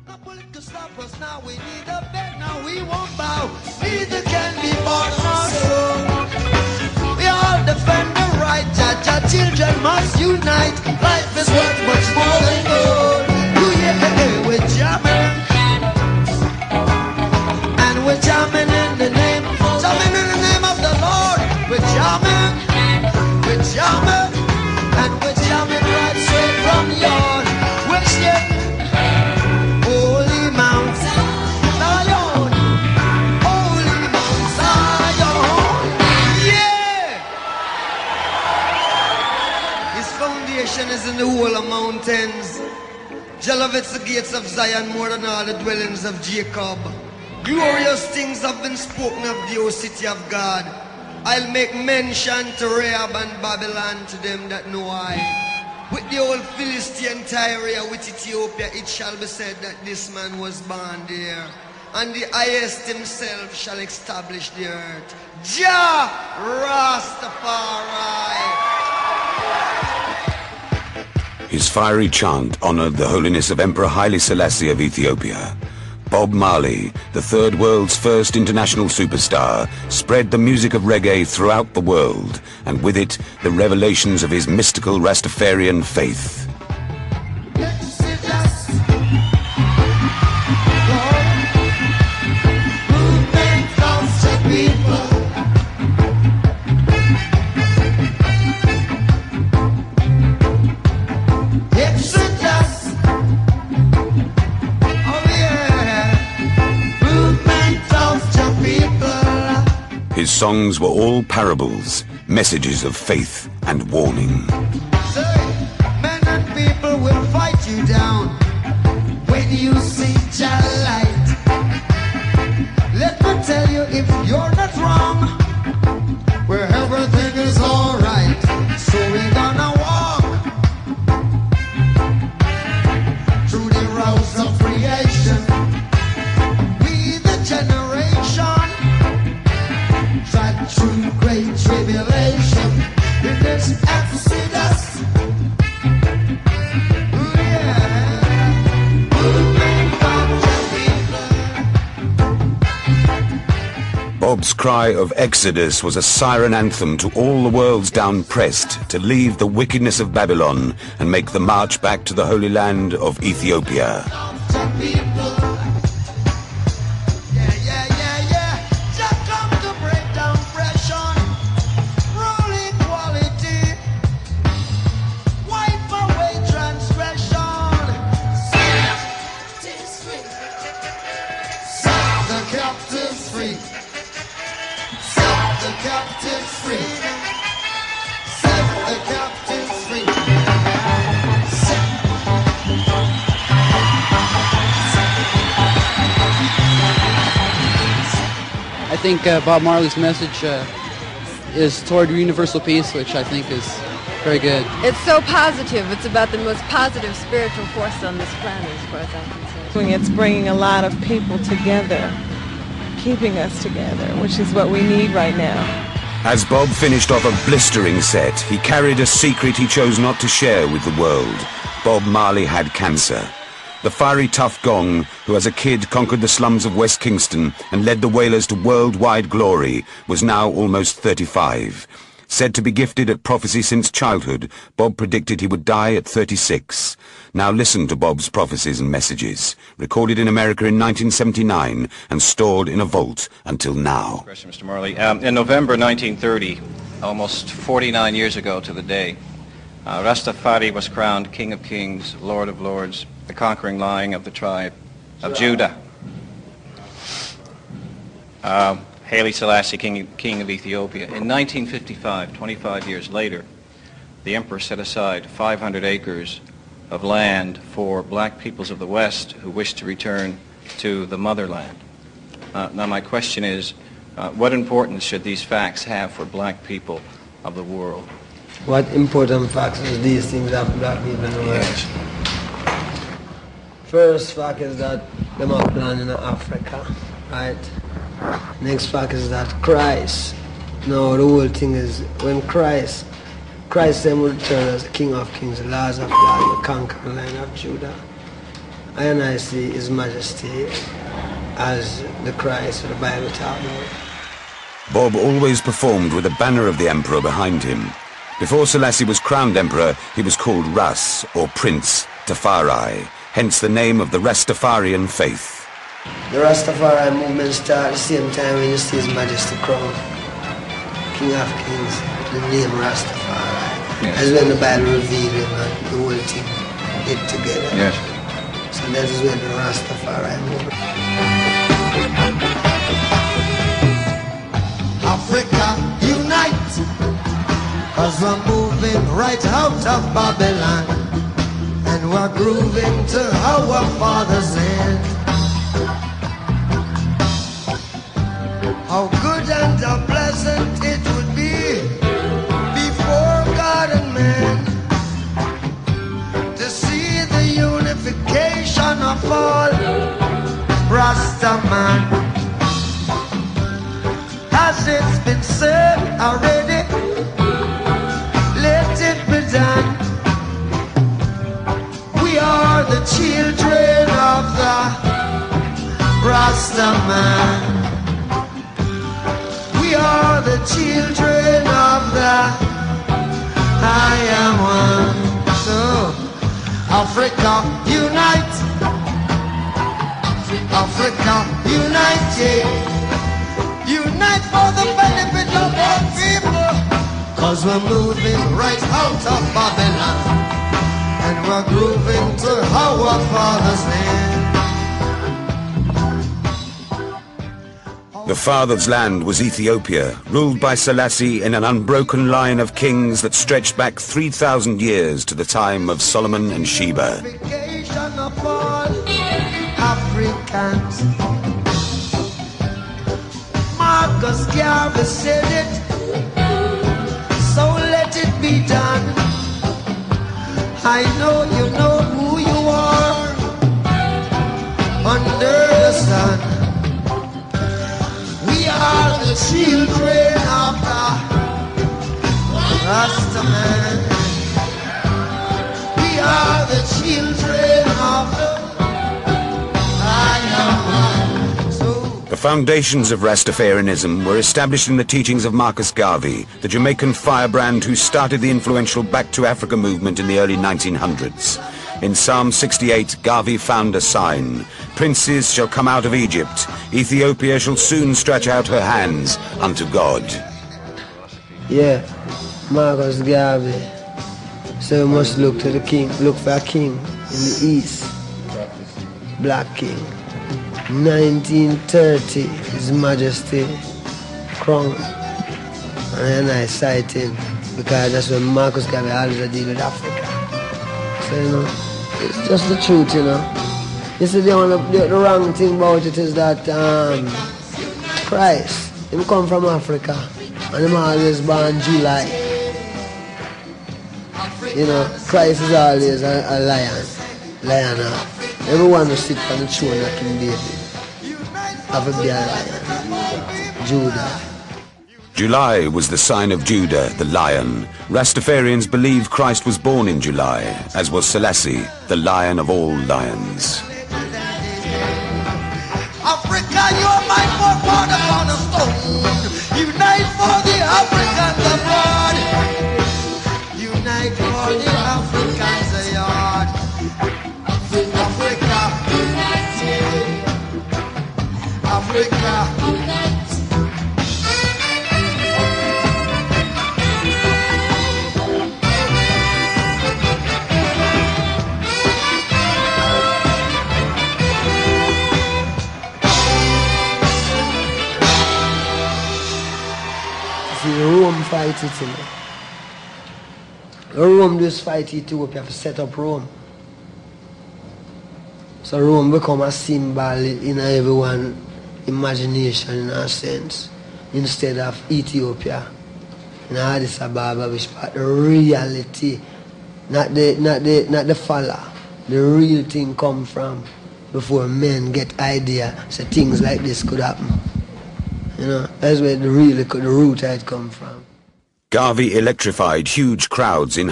No bullet to stop us now. We need a bed now. We won't bow. Neither can be bought nor sold. We all defend the right. Jah children must unite. Life is worth much more than gold. We're jamming, and we're jamming in the name of the Lord. We're jamming, and we're jamming right straight from yon. We're shaking Holy Mount Zion, Holy Mount Zion. Yeah! His foundation is in the whole of mountains. Jah loveth the gates of Zion more than all the dwellings of Jacob. Glorious things have been spoken of the O city of God. I'll make mention to Rahab and Babylon to them that know I. With the old Philistine Tyre, with Ethiopia, it shall be said that this man was born there. And the highest himself shall establish the earth. Jah Rastafari. His fiery chant honored the holiness of Emperor Haile Selassie of Ethiopia. Bob Marley, the third world's first international superstar, spread the music of reggae throughout the world, and with it, the revelations of his mystical Rastafarian faith. His songs were all parables, messages of faith and warning. Say, men and people will fight you down when you see Jah light. Let me tell you, if you're not wrong, where everything is alright. So we're gonna walk through the roads of creation. We the generation through great tribulation in this Exodus. Ooh, yeah. Movement of the people. Bob's cry of Exodus was a siren anthem to all the world's down-pressed to leave the wickedness of Babylon and make the march back to the Holy Land of Ethiopia. I think Bob Marley's message is toward universal peace, which I think is very good. It's so positive. It's about the most positive spiritual force on this planet, as far as I'm concerned. It's bringing a lot of people together, keeping us together, which is what we need right now. As Bob finished off a blistering set, he carried a secret he chose not to share with the world. Bob Marley had cancer. The fiery tough gong, who as a kid conquered the slums of West Kingston and led the Wailers to worldwide glory, was now almost 35. Said to be gifted at prophecy since childhood, Bob predicted he would die at 36. Now listen to Bob's prophecies and messages, recorded in America in 1979 and stored in a vault until now. Question, Mr. Marley. In November 1930, almost 49 years ago to the day, Rastafari was crowned King of Kings, Lord of Lords, the conquering lion of the tribe of Judah. Haile Selassie, King of Ethiopia. In 1955, 25 years later, the emperor set aside 500 acres of land for black peoples of the West who wished to return to the motherland. Now my question is, what importance should these facts have for black people of the world? What important facts is these things that black people in the world? Yes. First fact is that them are planning in Africa, right? Next fact is that Christ, no, the whole thing is when Christ then will return as the King of Kings, the Lord of Lords, the conquering Lion of Judah. and I see His Majesty as the Christ of the Bible talks about. Bob always performed with a banner of the Emperor behind him. Before Selassie was crowned Emperor, he was called Ras, or Prince, Tafari, hence the name of the Rastafarian faith. The Rastafari movement started at the same time when you see His Majesty crowned King of Kings, the name Rastafari. Yes. That's when the Bible revealed Him and the whole thing get together. Yes. So that is when the Rastafari movement. Africa, unite, 'cause we're moving right out of Babylon, and we're grooving to our Father's land. How good and how pleasant it would be before God and man to see the unification of all Rastaman. As it's been said already, let it be done. We are the children of the Rastaman. We are the children of the I am one. So, Africa, unite. Africa, unite, yeah. Unite for the benefit of all people, 'cause we're moving right out of Babylon, and we're grooving to our Father's land. The Father's land was Ethiopia, ruled by Selassie in an unbroken line of kings that stretched back 3,000 years to the time of Solomon and Sheba. Unification of all Africans. Marcus Garvey said it, so let it be done. I know you know who you are under the sun. We are the children of the Rastaman. We are the children of the I am one. The foundations of Rastafarianism were established in the teachings of Marcus Garvey, the Jamaican firebrand who started the influential Back to Africa movement in the early 1900s. In Psalm 68, Garvey found a sign. Princes shall come out of Egypt. Ethiopia shall soon stretch out her hands unto God. Yeah, Marcus Garvey. So we must look to the king, look for a king in the east. Black king. 1930, His Majesty crowned. And I cite him because that's when Marcus Garvey always deal with Africa. So, you know, it's just the truth, you know. You see, the wrong thing about it is that Christ, him come from Africa, and him always born July. You know, Christ is always a lion. Everyone will sit on the throne like King David. Have a be a lion. Judah. July was the sign of Judah, the lion. Rastafarians believe Christ was born in July, as was Selassie, the lion of all lions. Africa, you're my forefather upon a stone. Unite for the Africans abroad. Unite for the Africans abroad. Africa, Africa. Rome fight it, you know. Rome just fight Ethiopia to set up Rome. So Rome become a symbol in everyone's imagination, in a sense, instead of Ethiopia. In Addis Ababa, which part the reality, not the follow, the real thing come from before men get idea so things like this could happen. You know, that's where the root had come from. Garvey electrified huge crowds in